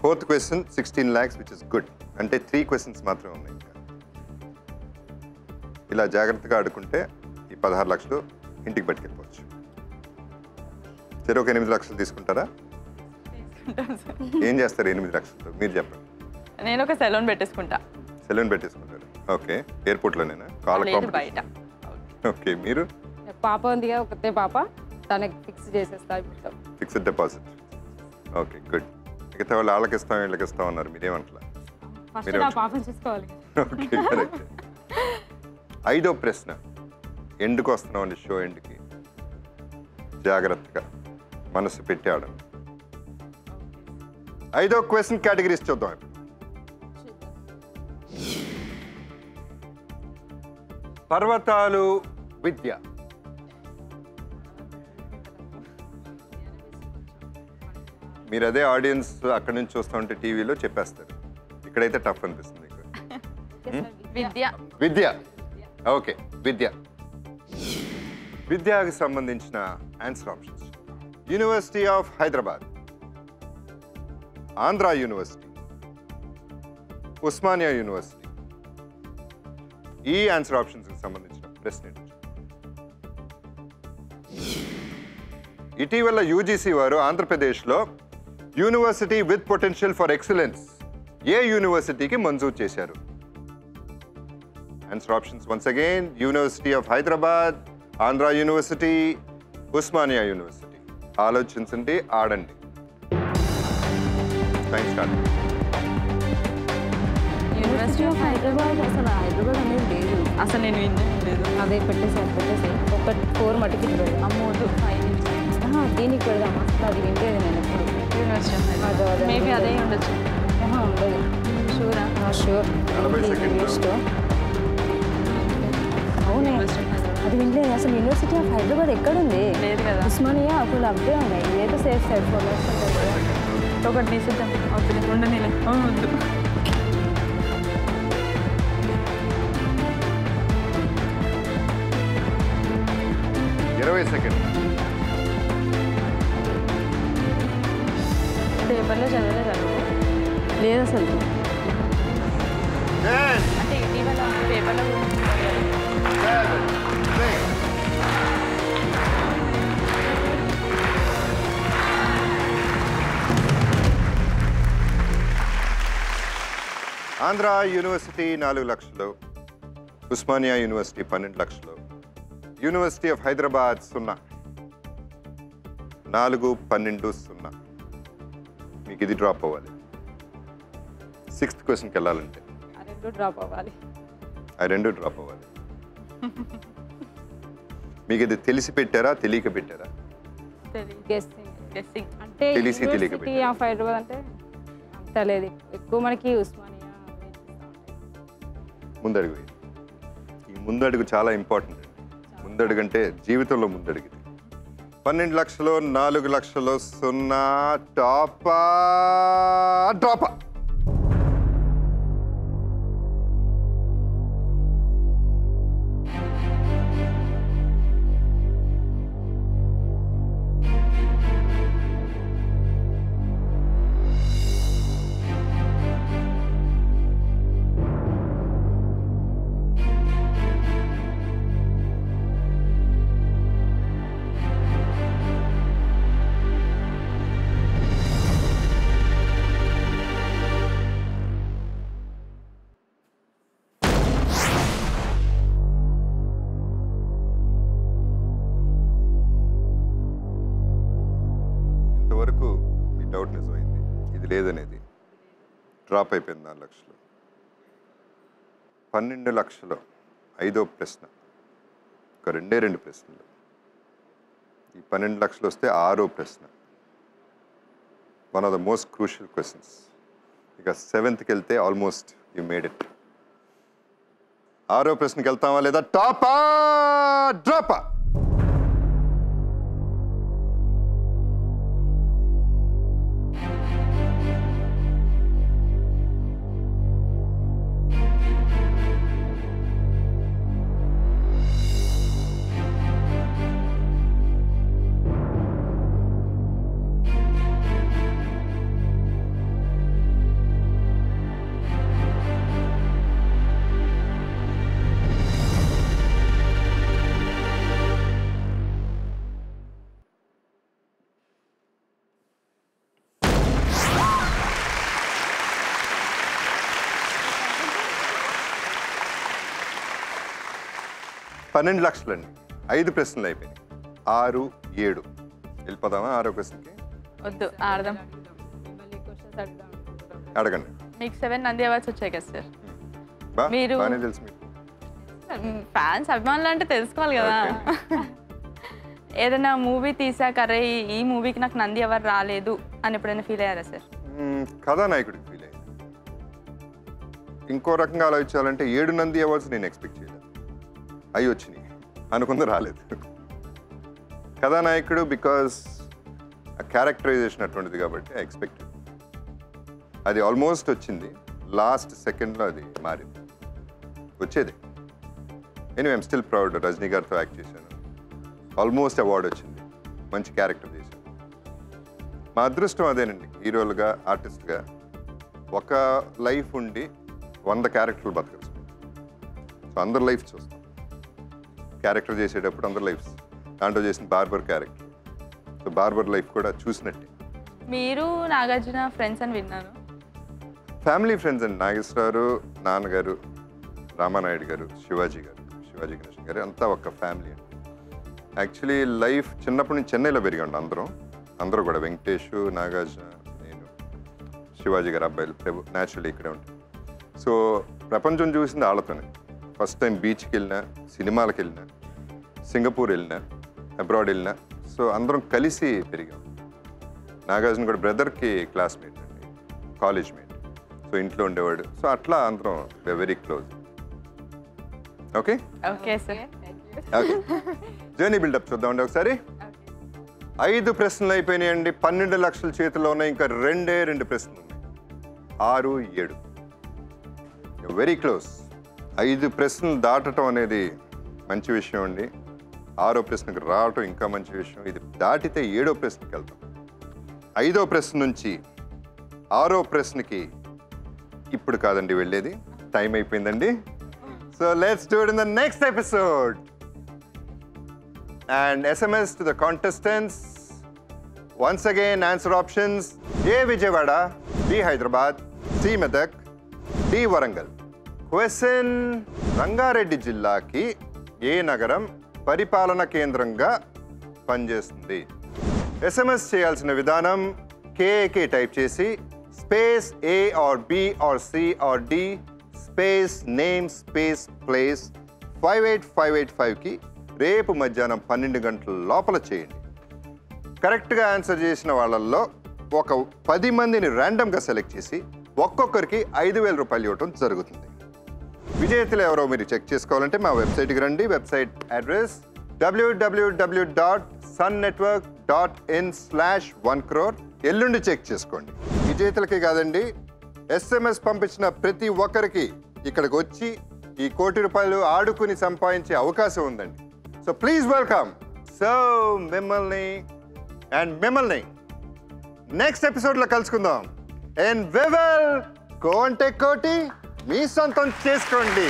4th question 16 lakhs, which is good. అంటే 3 questions మాత్రమే ఉన్నాయి ఇంకా. ఇలా జాగ్రత్తగా ఆడుకుంటే ఈ 16 లక్షలు ఇంటికి పట్టుకెళ్ళిపోవచ్చు. సరే, ఒక 8 లక్షలు తీసుకుంటారా? ఏం చేస్తారు 8 లక్షలతో మీరు చెప్పండి. నేను ఒక సెలూన్ పెట్టేసుకుంటా. సెలూన్ పెట్టేసుకుంటారు. ఓకే, ఎయిర్పోర్ట్లోనేనా? బయట. ఓకే, మీరు? పాప ఉందిగా, ఒకతే పాప, తనకి ఫిక్స్ చేసేస్తా. Fixed deposit. Okay, good. మిగతా వాళ్ళు వాళ్ళకి ఇస్తాం వీళ్ళకి ఇస్తాం అన్నారు, మీరేమంటలా? ఫస్ట్ నా పాపని చూసుకోవాలి. Okay, correct. 5వ ప్రశ్న, ఎండ్కి వస్తున్నాం అండి, షో ఎండ్కి. జాగ్రత్తగా మనసు పెట్టి ఆడండి. 5వ క్వశ్చన్ కేటగిరీస్ చూద్దాం. పర్వతాలు విద్య. మీరు అదే ఆడియన్స్ అక్కడి నుంచి చూస్తూ ఉంటే టీవీలో చెప్పేస్తారు. ఇక్కడైతే టఫ్ అనిపిస్తుంది. విద్య. ఓకే, విద్య. విద్యకు సంబంధించిన answer options: university of Hyderabad, Andhra university, Osmania university. ఈ ఆన్సర్ ఆప్షన్స్కి సంబంధించిన ప్రశ్న ఏంటి? ఇటీవల యూజీసీ వారు ఆంధ్రప్రదేశ్లో university with potential for excellence ఏ యూనివర్సిటీకి మంజూరు చేశారు? Answer options once again: university of Hyderabad, Andhra university, Osmania university. ఆలోచించండి, ఆడండి. Time start. University of Hyderabad. అసలు హైదరాబాద్ అనేది లేదు. అసలు నేను వినలేదు. అదే పెట్టేసి ఒక 4 మటుకి పెడదాం. అమ్మోదు 5 దీనికి పెడదాం. అసలు అది వింటేది నేను ఎప్పుడు. University of Hyderabad. మేబీ అదే ఉండొచ్చు. ఉండదు. షూరా? షూర్. అవునే, అది వినలేదు. అసలు యూనివర్సిటీ ఆఫ్ హైదరాబాద్ ఎక్కడుంది? లేదు కదా. ఉస్మానియా అప్పుడు అప్పుడే ఉన్నాయి. ఏదో సేఫ్ సైడ్ 4 lakhs ఉంటుంది కదా. ఒకటి తీసేద్దాం. అవుతుంది, ఉండనిలే. వద్దు. పేపర్లో చదవలేదు. లేదు అసలు. అంటే ఇటీవల పేపర్లో గురించి ఆంధ్ర యూనివర్సిటీ 4 లక్షలు, ఉస్మానియా యూనివర్సిటీ 12 లక్షలు, యూనివర్సిటీ ఆఫ్ హైదరాబాద్ 0. 4, 12, 0. మీకు ఇది డ్రాప్ అవ్వాలి. 6th క్వశ్చన్కి వెళ్ళాలంటే ఆ రెండు డ్రాప్ అవ్వాలి. మీకు ఇది తెలిసి పెట్టారా, తెలియక పెట్టారా? అంటే యూనివర్సిటీ ఆఫ్ హైదరాబాద్ అంటే అంత లేదు. ఎక్కువ మనకి ఉస్మానియా. ముందడుగు. ఈ ముందడుగు చాలా ఇంపార్టెంట్. ముందడుగు అంటే జీవితంలో ముందడుగు. 12 లక్షలు, 4 లక్షలు, 0. టాపా డ్రాపా? ఇంతవరకు మీ డౌట్ నిజమైంది. ఇది లేదనేది డ్రాప్ అయిపోయింది. 4 లక్షలు. 12 లక్షలు 5వ ప్రశ్న. ఒక 2 ప్రశ్నలు. ఈ 12 లక్షలు వస్తే 6వ ప్రశ్న. One of the most crucial questions. ఇక 7th వెళ్తే ఆల్మోస్ట్ యూ మేడ్ ఇట్. 6వ ప్రశ్నకి వెళ్తామా లేదా? టాపా డ్రాపా? 12 లక్షలండి. 5 ప్రశ్నలు అయిపోయినాయి. 6, 7 వెళ్ళిపోదామా 6వ క్వశ్చన్కి? వద్దు ఆడదాం. అడగండి. మీకు 7 నంది అవార్డ్స్ వచ్చాయి కదా సార్. మీరు బాగానే తెలుసు మీకు. ఫ్యాన్స్ అభిమానులు అంటే తెలుసుకోవాలి కదా. ఏదైనా మూవీ తీసాక అరే ఈ మూవీకి నాకు నంది అవార్డు రాలేదు అని ఎప్పుడైనా ఫీల్ అయ్యారా సార్? కథానాయకుడికి ఫీల్ అయ్యారు. ఇంకో రకంగా ఆలోచించాలంటే 7 నంది అవార్డ్స్ నేను ఎక్స్పెక్ట్ చేయలేదు. అవి వచ్చినాయి, అనుకుంది రాలేదు. కథానాయకుడు బికాస్ ఆ క్యారెక్టరైజేషన్ అటువంటిది కాబట్టి ఐ ఎక్స్పెక్టెడ్. అది ఆల్మోస్ట్ వచ్చింది, లాస్ట్ సెకండ్లో అది మారింది, వచ్చేది. Anyway I'm still proud. Rajini గారితో యాక్ట్ చేశాను, ఆల్మోస్ట్ అవార్డు వచ్చింది, మంచి క్యారెక్టర్ చేశాను. మా అదృష్టం అదేనండి, హీరోలుగా ఆర్టిస్ట్గా ఒక లైఫ్ ఉండి 100 క్యారెక్టర్లు బతకచ్చు. సో అందరు లైఫ్ చూస్తాం. క్యారెక్టర్ చేసేటప్పుడు అందరు లైఫ్స్, దాంట్లో చేసిన barber character, so barber life కూడా చూసినట్టే. మీరు నాగార్జున ఫ్రెండ్స్ అని విన్నాను. ఫ్యామిలీ ఫ్రెండ్స్ అండి. నాగేశ్వరరావు, నాన్నగారు, రామానాయుడు గారు, శివాజీ గణేశన్ గారు అంతా ఒక ఫ్యామిలీ అండి. యాక్చువల్లీ లైఫ్ చిన్నప్పటి నుంచి చెన్నైలో పెరిగాండి అందరూ కూడా. వెంకటేష్, నాగార్జున, నేను, శివాజీ గారు అబ్బాయిలు, ప్రభు న్యాచురల్లీ ఇక్కడే ఉంటాం. సో ప్రపంచం చూసింది వాళ్ళతోనే. ఫస్ట్ టైం బీచ్కి వెళ్ళినా, సినిమాలకు వెళ్ళినా, సింగపూర్ వెళ్ళినా, అబ్రాడ్ వెళ్ళినా, సో అందరం కలిసి పెరిగాం. నాగార్జున కూడా బ్రదర్కి క్లాస్మేట్ అండి, కాలేజ్ మేట్, సో ఇంట్లో ఉండేవాడు. సో అట్లా అందరం very close. Okay okay sir. Okay, journey buildup చూద్దామండి ఒకసారి. 5 ప్రశ్నలు అయిపోయినాయండి. 12 లక్షల చేతిలో ఉన్నాయి. ఇంకా 2 ప్రశ్నలు ఉన్నాయి. 6, 7 వెరీ క్లోజ్. 5 ప్రశ్నలు దాటడం అనేది మంచి విషయం అండి. 6వ ప్రశ్నకి రావటం ఇంకా మంచి విషయం. ఇది దాటితే 7వ ప్రశ్నకి వెళ్తాం. 5వ ప్రశ్న నుంచి 6వ ప్రశ్నకి ఇప్పుడు కాదండి వెళ్ళేది, టైం అయిపోయిందండి. So let's do it in the next episode. And SMS to the contestants. Once again, answer options: A. Vijayawada, B. Hyderabad, C. Medak, D. Warangal. Question: Rangareddy జిల్లాకి ఏ నగరం పరిపాలన కేంద్రంగా పనిచేస్తుంది? SMS చేయాల్సిన విధానం కేఏకే టైప్ చేసి space A or B or C or D space name space place 58585కి రేపు మధ్యాహ్నం 12 గంటల లోపల చేయండి. కరెక్ట్గా ఆన్సర్ చేసిన వాళ్ళల్లో ఒక 10 మందిని ర్యాండమ్గా సెలెక్ట్ చేసి ఒక్కొక్కరికి 5,000 రూపాయలు ఇవ్వటం జరుగుతుంది. విజేతలు ఎవరో మీరు చెక్ చేసుకోవాలంటే మా వెబ్సైట్కి రండి. Website address www.sunnetwork.in/1crore. ఎల్లుండి చెక్ చేసుకోండి. విజేతలకి కాదండి, SMS పంపించిన ప్రతి ఒక్కరికి ఇక్కడికి వచ్చి ఈ 1 కోటి రూపాయలు ఆడుకుని సంపాదించే అవకాశం ఉందండి. So please welcome. సో మిమ్మల్ని నెక్స్ట్ ఎపిసోడ్లో కలుసుకుందాం. And we will go and take కోటి మీ సొంతం చేసుకోండి.